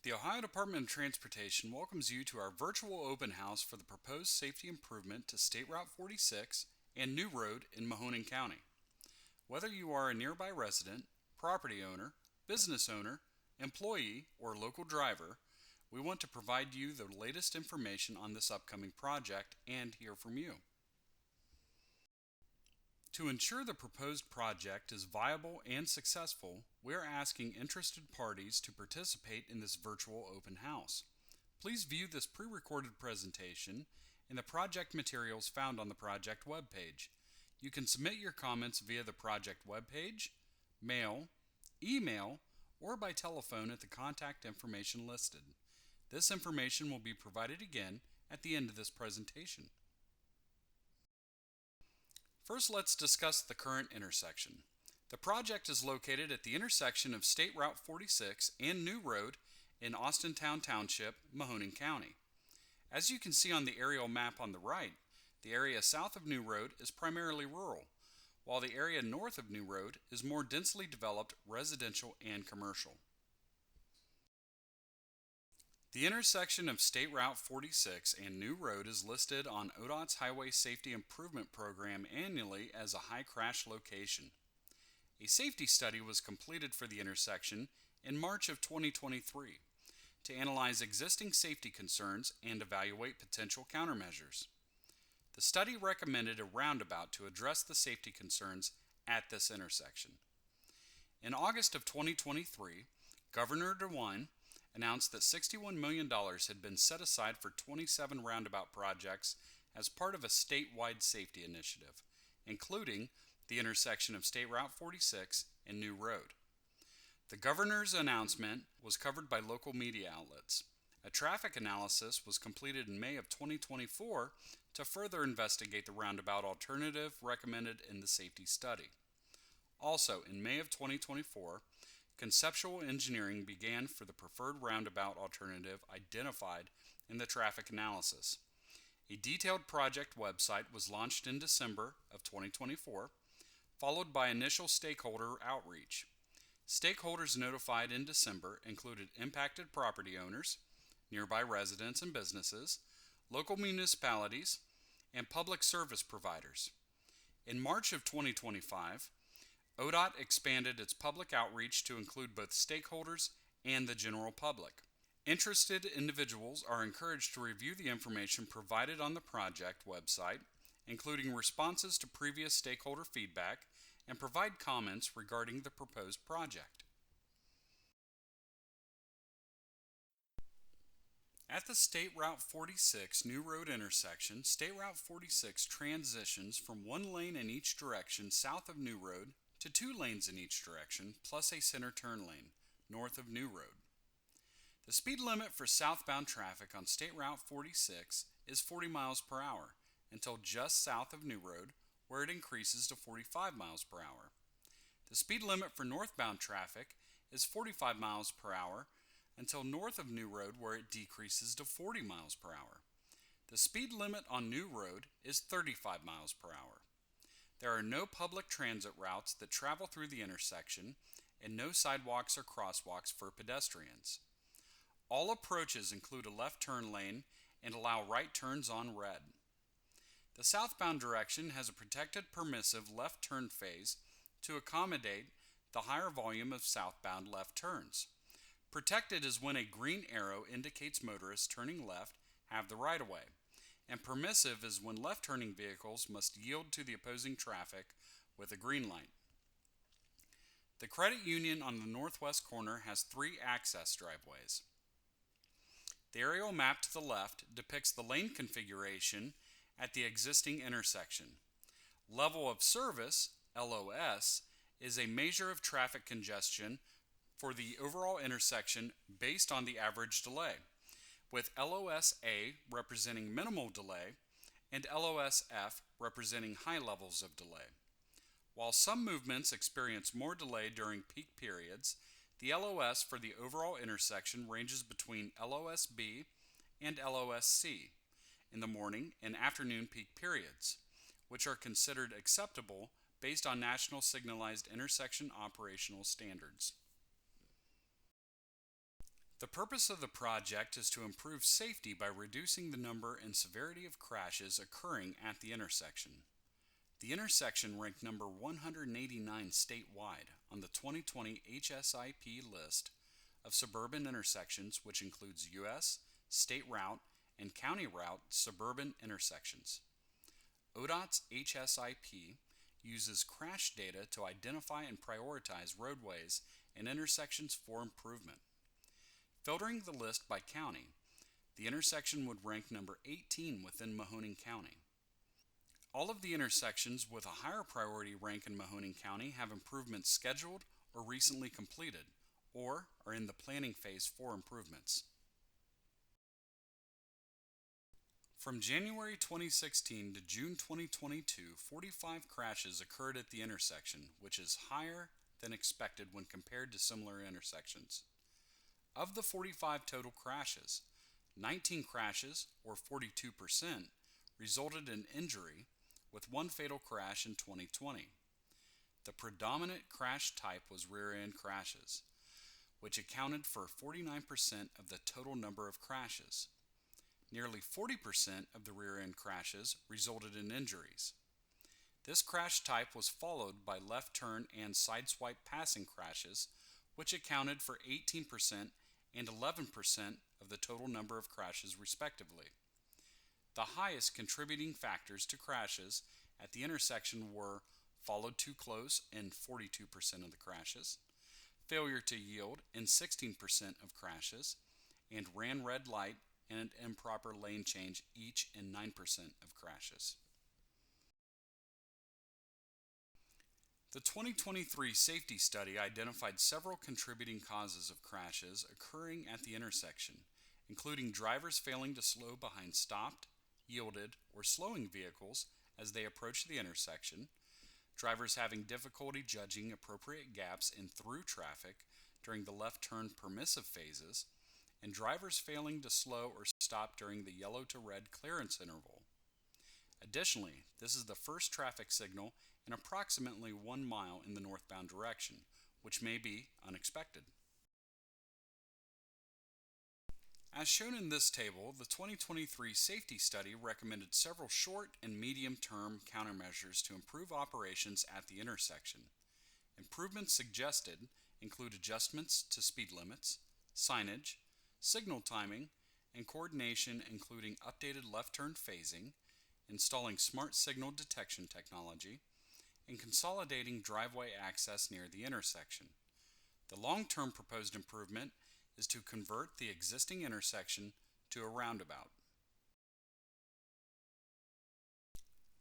The Ohio Department of Transportation welcomes you to our virtual open house for the proposed safety improvement to State Route 46 and New Road in Mahoning County. Whether you are a nearby resident, property owner, business owner, employee, or local driver, we want to provide you the latest information on this upcoming project and hear from you. To ensure the proposed project is viable and successful, we are asking interested parties to participate in this virtual open house. Please view this pre-recorded presentation and the project materials found on the project webpage. You can submit your comments via the project webpage, mail, email, or by telephone at the contact information listed. This information will be provided again at the end of this presentation. First, let's discuss the current intersection. The project is located at the intersection of State Route 46 and New Road in Austintown Township, Mahoning County. As you can see on the aerial map on the right, the area south of New Road is primarily rural, while the area north of New Road is more densely developed residential and commercial. The intersection of State Route 46 and New Road is listed on OODT's Highway Safety Improvement Program annually as a high crash location. A safety study was completed for the intersection in March of 2023 to analyze existing safety concerns and evaluate potential countermeasures. The study recommended a roundabout to address the safety concerns at this intersection. In August of 2023, Governor DeWine announced that $61 million had been set aside for 27 roundabout projects as part of a statewide safety initiative, including the intersection of State Route 46 and New Road. The governor's announcement was covered by local media outlets. A traffic analysis was completed in May of 2024 to further investigate the roundabout alternative recommended in the safety study. Also, in May of 2024, conceptual engineering began for the preferred roundabout alternative identified in the traffic analysis. A detailed project website was launched in December of 2024, followed by initial stakeholder outreach. Stakeholders notified in December included impacted property owners, nearby residents and businesses, local municipalities, and public service providers. In March of 2025, OODT expanded its public outreach to include both stakeholders and the general public. Interested individuals are encouraged to review the information provided on the project website, including responses to previous stakeholder feedback, and provide comments regarding the proposed project. At the State Route 46 New Road intersection, State Route 46 transitions from one lane in each direction south of New Road to 2 lanes in each direction, plus a center turn lane, north of New Road. The speed limit for southbound traffic on State Route 46 is 40 miles per hour until just south of New Road, where it increases to 45 miles per hour. The speed limit for northbound traffic is 45 miles per hour until north of New Road, where it decreases to 40 miles per hour. The speed limit on New Road is 35 miles per hour. There are no public transit routes that travel through the intersection and no sidewalks or crosswalks for pedestrians. All approaches include a left turn lane and allow right turns on red. The southbound direction has a protected permissive left turn phase to accommodate the higher volume of southbound left turns. Protected is when a green arrow indicates motorists turning left have the right of way, and permissive is when left-turning vehicles must yield to the opposing traffic with a green light. The credit union on the northwest corner has 3 access driveways. The aerial map to the left depicts the lane configuration at the existing intersection. Level of service, LOS, is a measure of traffic congestion for the overall intersection based on the average delay, with LOS-A representing minimal delay and LOS-F representing high levels of delay. While some movements experience more delay during peak periods, the LOS for the overall intersection ranges between LOS-B and LOS-C in the morning and afternoon peak periods, which are considered acceptable based on National Signalized Intersection Operational Standards. The purpose of the project is to improve safety by reducing the number and severity of crashes occurring at the intersection. The intersection ranked number 189 statewide on the 2020 HSIP list of suburban intersections, which includes U.S., state route, and county route suburban intersections. OODT's HSIP uses crash data to identify and prioritize roadways and intersections for improvement. Filtering the list by county, the intersection would rank number 18 within Mahoning County. All of the intersections with a higher priority rank in Mahoning County have improvements scheduled or recently completed, or are in the planning phase for improvements. From January 2016 to June 2022, 45 crashes occurred at the intersection, which is higher than expected when compared to similar intersections. Of the 45 total crashes, 19 crashes, or 42%, resulted in injury, with one fatal crash in 2020. The predominant crash type was rear-end crashes, which accounted for 49% of the total number of crashes. Nearly 40% of the rear-end crashes resulted in injuries. This crash type was followed by left turn and sideswipe passing crashes, which accounted for 18% and 11% of the total number of crashes respectively. The highest contributing factors to crashes at the intersection were followed too close in 42% of the crashes, failure to yield in 16% of crashes, and ran red light and improper lane change each in 9% of crashes. The 2023 safety study identified several contributing causes of crashes occurring at the intersection, including drivers failing to slow behind stopped, yielded, or slowing vehicles as they approach the intersection, drivers having difficulty judging appropriate gaps in through traffic during the left turn permissive phases, and drivers failing to slow or stop during the yellow to red clearance interval. Additionally, this is the first traffic signal in approximately 1 mile in the northbound direction, which may be unexpected. As shown in this table, the 2023 safety study recommended several short and medium-term countermeasures to improve operations at the intersection. Improvements suggested include adjustments to speed limits, signage, signal timing, and coordination, including updated left turn phasing, installing smart signal detection technology, and consolidating driveway access near the intersection. The long-term proposed improvement is to convert the existing intersection to a roundabout.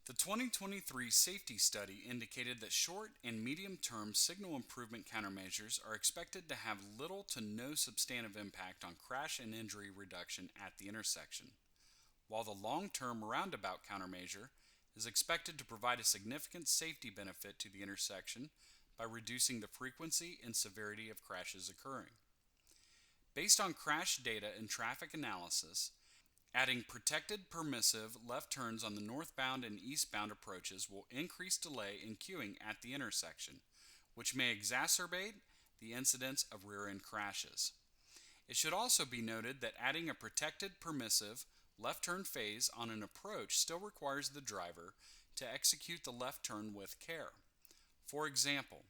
The 2023 safety study indicated that short and medium-term signal improvement countermeasures are expected to have little to no substantive impact on crash and injury reduction at the intersection, while the long-term roundabout countermeasure is expected to provide a significant safety benefit to the intersection by reducing the frequency and severity of crashes occurring. Based on crash data and traffic analysis, adding protected permissive left turns on the northbound and eastbound approaches will increase delay in queuing at the intersection, which may exacerbate the incidence of rear-end crashes. It should also be noted that adding a protected permissive left turn phase on an approach still requires the driver to execute the left turn with care. For example,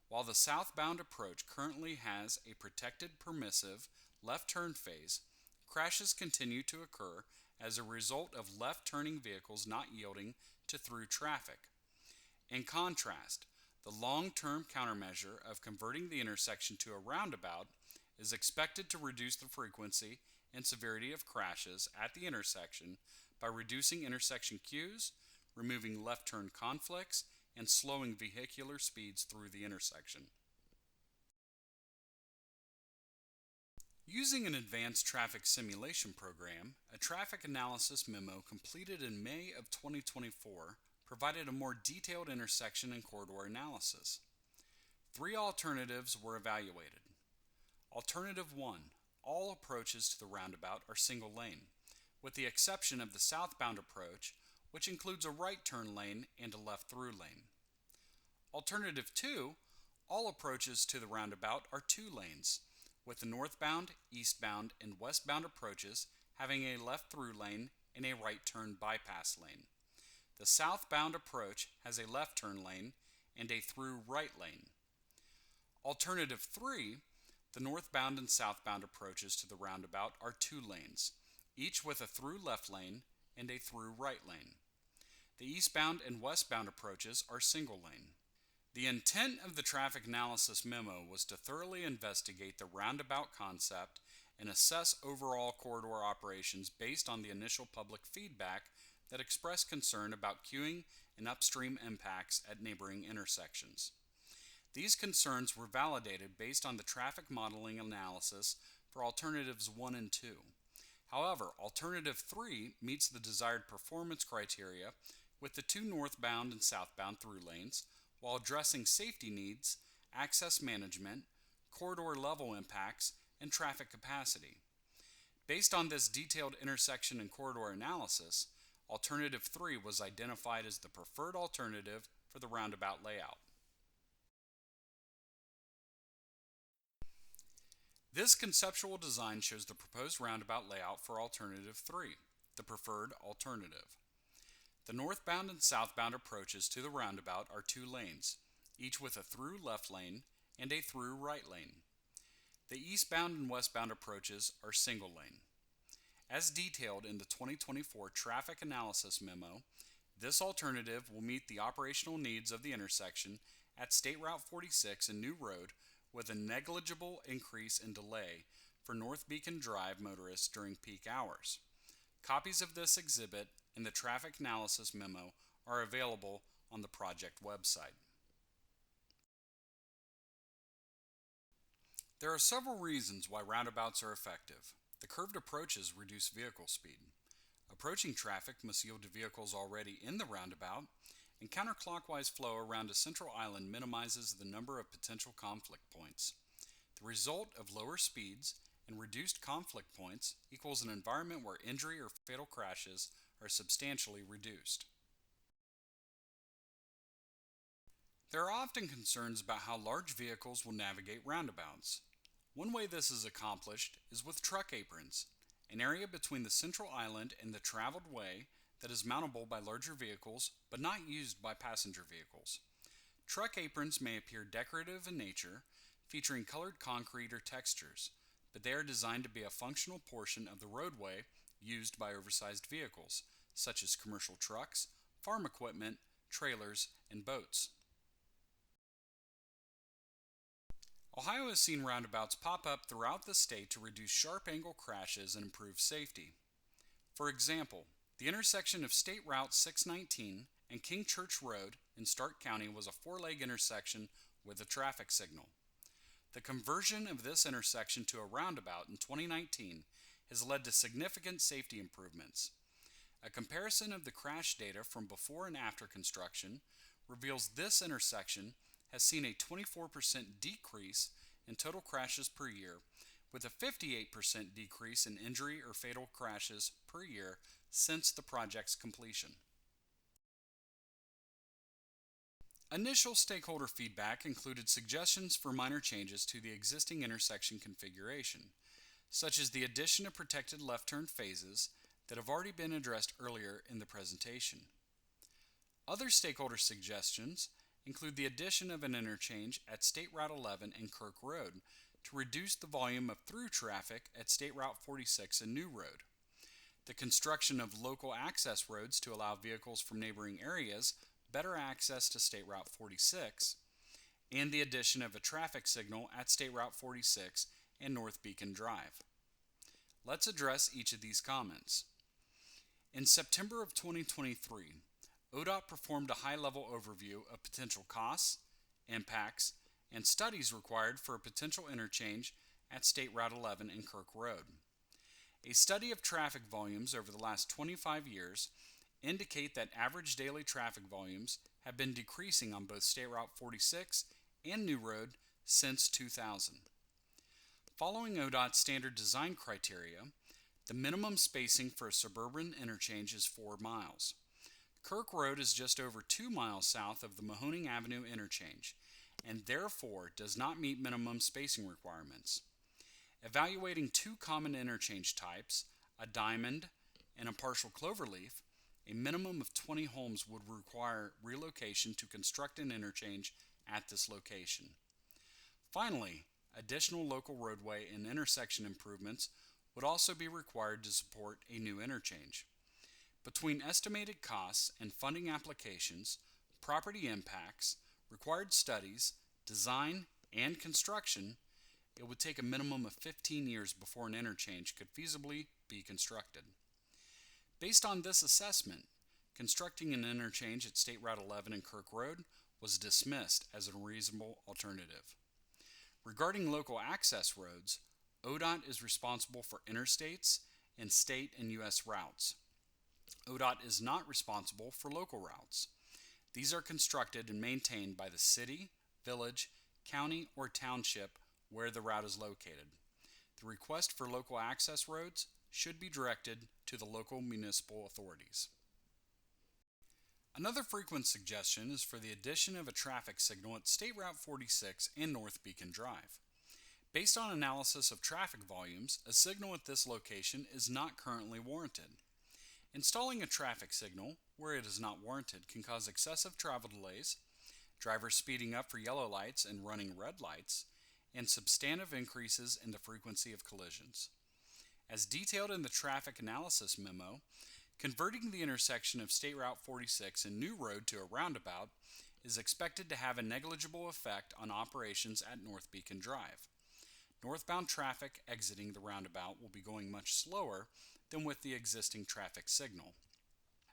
while the southbound approach currently has a protected permissive left turn phase, crashes continue to occur as a result of left turning vehicles not yielding to through traffic. In contrast, the long-term countermeasure of converting the intersection to a roundabout is expected to reduce the frequency and severity of crashes at the intersection by reducing intersection queues, removing left turn conflicts, and slowing vehicular speeds through the intersection. Using an advanced traffic simulation program, a traffic analysis memo completed in May of 2024 provided a more detailed intersection and corridor analysis. 3 alternatives were evaluated. Alternative 1, all approaches to the roundabout are single lane, with the exception of the southbound approach, which includes a right turn lane and a left through lane. Alternative 2, all approaches to the roundabout are 2 lanes, with the northbound, eastbound, and westbound approaches having a left through lane and a right turn bypass lane. The southbound approach has a left turn lane and a through right lane. Alternative 3, the northbound and southbound approaches to the roundabout are 2 lanes, each with a through left lane and a through right lane. The eastbound and westbound approaches are single lane. The intent of the traffic analysis memo was to thoroughly investigate the roundabout concept and assess overall corridor operations based on the initial public feedback that expressed concern about queuing and upstream impacts at neighboring intersections. These concerns were validated based on the traffic modeling analysis for alternatives 1 and 2. However, alternative 3 meets the desired performance criteria with the 2 northbound and southbound through lanes, while addressing safety needs, access management, corridor level impacts, and traffic capacity. Based on this detailed intersection and corridor analysis, alternative 3 was identified as the preferred alternative for the roundabout layout. This conceptual design shows the proposed roundabout layout for alternative 3, the preferred alternative. The northbound and southbound approaches to the roundabout are 2 lanes, each with a through left lane and a through right lane. The eastbound and westbound approaches are single lane. As detailed in the 2024 Traffic Analysis Memo, this alternative will meet the operational needs of the intersection at State Route 46 and New Road with a negligible increase in delay for North Beacon Drive motorists during peak hours. Copies of this exhibit and the Traffic Analysis Memo are available on the project website. There are several reasons why roundabouts are effective. The curved approaches reduce vehicle speed. Approaching traffic must yield to vehicles already in the roundabout, and counterclockwise flow around a central island minimizes the number of potential conflict points. The result of lower speeds and reduced conflict points equals an environment where injury or fatal crashes are substantially reduced. There are often concerns about how large vehicles will navigate roundabouts. One way this is accomplished is with truck aprons, an area between the central island and the traveled way that is mountable by larger vehicles but not used by passenger vehicles. Truck aprons may appear decorative in nature, featuring colored concrete or textures, but they are designed to be a functional portion of the roadway used by oversized vehicles, such as commercial trucks, farm equipment, trailers, and boats. Ohio has seen roundabouts pop up throughout the state to reduce sharp angle crashes and improve safety. For example, the intersection of State Route 619 and King Church Road in Stark County was a 4-leg intersection with a traffic signal. The conversion of this intersection to a roundabout in 2019 has led to significant safety improvements. A comparison of the crash data from before and after construction reveals this intersection has seen a 24% decrease in total crashes per year, with a 58% decrease in injury or fatal crashes per year since the project's completion. Initial stakeholder feedback included suggestions for minor changes to the existing intersection configuration, such as the addition of protected left turn phases that have already been addressed earlier in the presentation. Other stakeholder suggestions include the addition of an interchange at State Route 11 and Kirk Road to reduce the volume of through traffic at State Route 46 and New Road, the construction of local access roads to allow vehicles from neighboring areas better access to State Route 46, and the addition of a traffic signal at State Route 46 and North Beacon Drive. Let's address each of these comments. In September of 2023, OODT performed a high-level overview of potential costs, impacts, and studies required for a potential interchange at State Route 11 and Kirk Road. A study of traffic volumes over the last 25 years indicate that average daily traffic volumes have been decreasing on both State Route 46 and New Road since 2000. Following OODT's standard design criteria, the minimum spacing for a suburban interchange is 4 miles. Kirk Road is just over 2 miles south of the Mahoning Avenue interchange, and therefore does not meet minimum spacing requirements. Evaluating two common interchange types, a diamond and a partial cloverleaf, a minimum of 20 homes would require relocation to construct an interchange at this location. Finally, additional local roadway and intersection improvements would also be required to support a new interchange. Between estimated costs and funding applications, property impacts, required studies, design, and construction, it would take a minimum of 15 years before an interchange could feasibly be constructed. Based on this assessment, constructing an interchange at State Route 11 and Kirk Road was dismissed as a reasonable alternative. Regarding local access roads, ODOT is responsible for interstates and state and U.S. routes. ODOT is not responsible for local routes. These are constructed and maintained by the city, village, county, or township where the route is located. The request for local access roads should be directed to the local municipal authorities. Another frequent suggestion is for the addition of a traffic signal at State Route 46 and North Beacon Drive. Based on analysis of traffic volumes, a signal at this location is not currently warranted. Installing a traffic signal where it is not warranted can cause excessive travel delays, drivers speeding up for yellow lights and running red lights, and substantive increases in the frequency of collisions. As detailed in the traffic analysis memo, converting the intersection of State Route 46 and New Road to a roundabout is expected to have a negligible effect on operations at North Beacon Drive. Northbound traffic exiting the roundabout will be going much slower than with the existing traffic signal.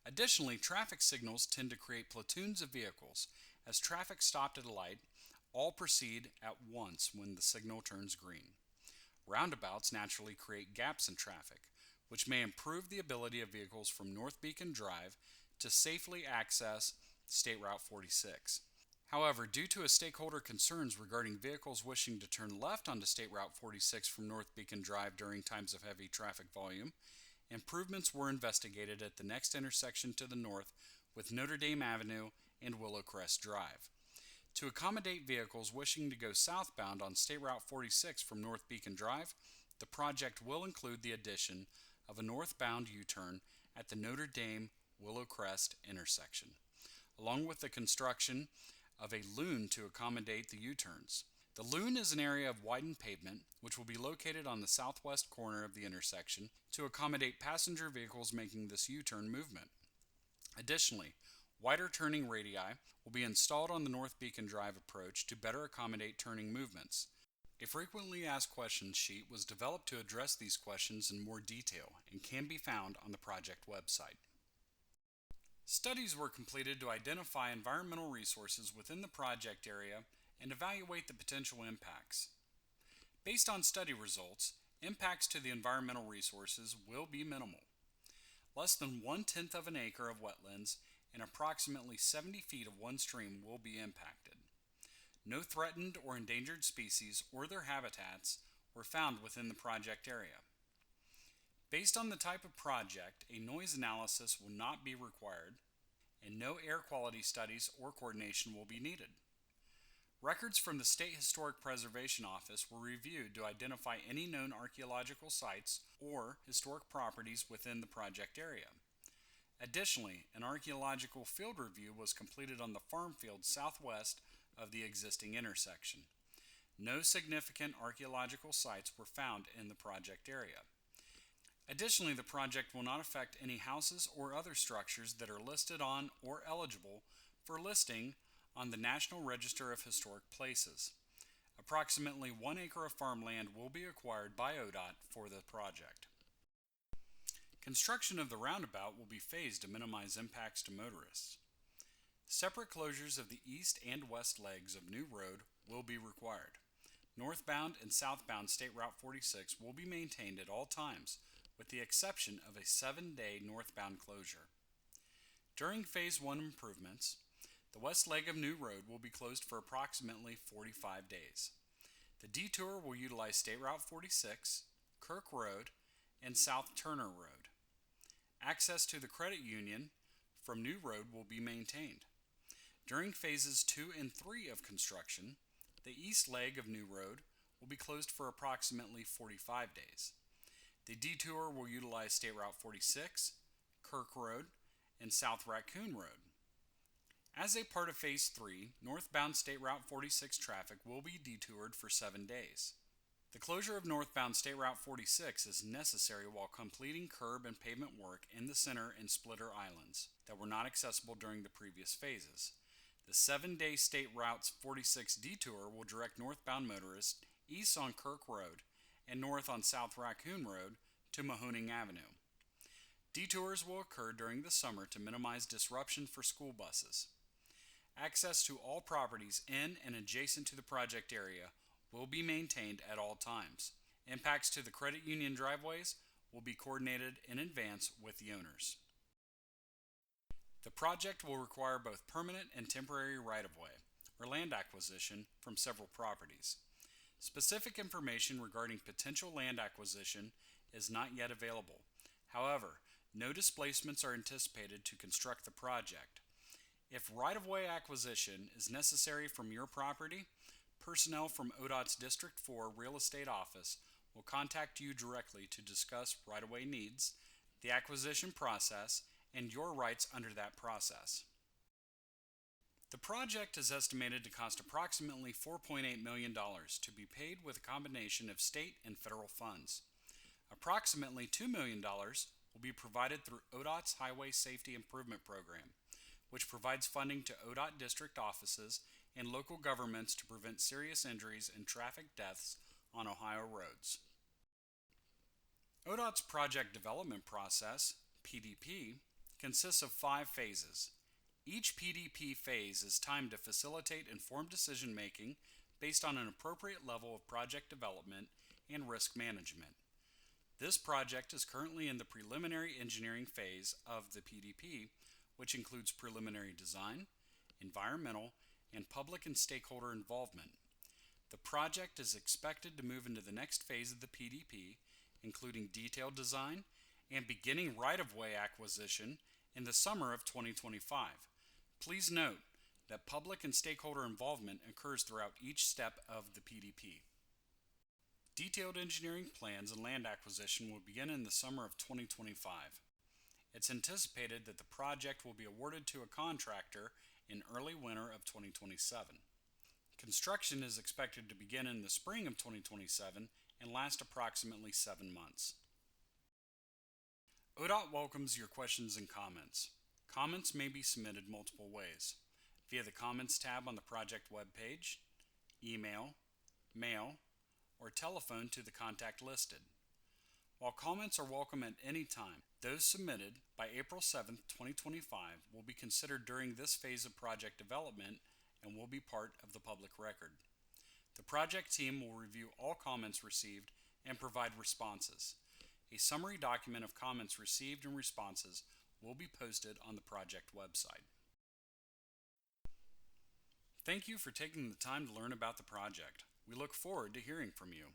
Additionally, traffic signals tend to create platoons of vehicles. As traffic stopped at a light, all proceed at once when the signal turns green. Roundabouts naturally create gaps in traffic, which may improve the ability of vehicles from North Beacon Drive to safely access State Route 46. However, due to a stakeholder concerns regarding vehicles wishing to turn left onto State Route 46 from North Beacon Drive during times of heavy traffic volume, improvements were investigated at the next intersection to the north with Notre Dame Avenue and Willowcrest Drive. To accommodate vehicles wishing to go southbound on State Route 46 from North Beacon Drive, the project will include the addition of a northbound U-turn at the Notre Dame Willowcrest intersection, along with the construction of a loon to accommodate the U-turns. The loon is an area of widened pavement which will be located on the southwest corner of the intersection to accommodate passenger vehicles making this U-turn movement. Additionally, wider turning radii will be installed on the North Beacon Drive approach to better accommodate turning movements. A frequently asked questions sheet was developed to address these questions in more detail and can be found on the project website. Studies were completed to identify environmental resources within the project area and evaluate the potential impacts. Based on study results, impacts to the environmental resources will be minimal. Less than 1/10 of an acre of wetlands and approximately 70 feet of one stream will be impacted. No threatened or endangered species or their habitats were found within the project area. Based on the type of project, a noise analysis will not be required, and no air quality studies or coordination will be needed. Records from the State Historic Preservation Office were reviewed to identify any known archaeological sites or historic properties within the project area. Additionally, an archaeological field review was completed on the farm field southwest of the existing intersection. No significant archaeological sites were found in the project area. Additionally, the project will not affect any houses or other structures that are listed on or eligible for listing on the National Register of Historic Places. Approximately 1 acre of farmland will be acquired by ODOT for the project. Construction of the roundabout will be phased to minimize impacts to motorists. Separate closures of the east and west legs of New Road will be required. Northbound and southbound State Route 46 will be maintained at all times, with the exception of a 7-day northbound closure. During Phase 1 improvements, the west leg of New Road will be closed for approximately 45 days. The detour will utilize State Route 46, Kirk Road, and South Turner Road. Access to the credit union from New Road will be maintained. During Phases 2 and 3 of construction, the east leg of New Road will be closed for approximately 45 days. The detour will utilize State Route 46, Kirk Road, and South Raccoon Road. As a part of Phase 3, northbound State Route 46 traffic will be detoured for 7 days. The closure of northbound State Route 46 is necessary while completing curb and pavement work in the center and splitter islands that were not accessible during the previous phases. The 7-day State Route 46 detour will direct northbound motorists east on Kirk Road and north on South Raccoon Road to Mahoning Avenue. Detours will occur during the summer to minimize disruption for school buses. Access to all properties in and adjacent to the project area will be maintained at all times. Impacts to the credit union driveways will be coordinated in advance with the owners. The project will require both permanent and temporary right-of-way, or land acquisition, from several properties. Specific information regarding potential land acquisition is not yet available. However, no displacements are anticipated to construct the project. If right-of-way acquisition is necessary from your property, personnel from OODT's District 4 Real Estate Office will contact you directly to discuss right-of-way needs, the acquisition process, and your rights under that process. The project is estimated to cost approximately $4.8 million to be paid with a combination of state and federal funds. Approximately $2 million will be provided through OODT's Highway Safety Improvement Program, which provides funding to OODT district offices and local governments to prevent serious injuries and traffic deaths on Ohio roads. OODT's project development process, PDP, consists of 5 phases. Each PDP phase is timed to facilitate informed decision-making based on an appropriate level of project development and risk management. This project is currently in the preliminary engineering phase of the PDP, which includes preliminary design, environmental, and public and stakeholder involvement. The project is expected to move into the next phase of the PDP, including detailed design and beginning right-of-way acquisition in the summer of 2025. Please note that public and stakeholder involvement occurs throughout each step of the PDP. Detailed engineering plans and land acquisition will begin in the summer of 2025. It's anticipated that the project will be awarded to a contractor in early winter of 2027. Construction is expected to begin in the spring of 2027 and last approximately 7 months. OODT welcomes your questions and comments. Comments may be submitted multiple ways: via the Comments tab on the project webpage, email, mail, or telephone to the contact listed. While comments are welcome at any time, those submitted by April 7, 2025 will be considered during this phase of project development and will be part of the public record. The project team will review all comments received and provide responses. A summary document of comments received and responses will be posted on the project website. Thank you for taking the time to learn about the project. We look forward to hearing from you.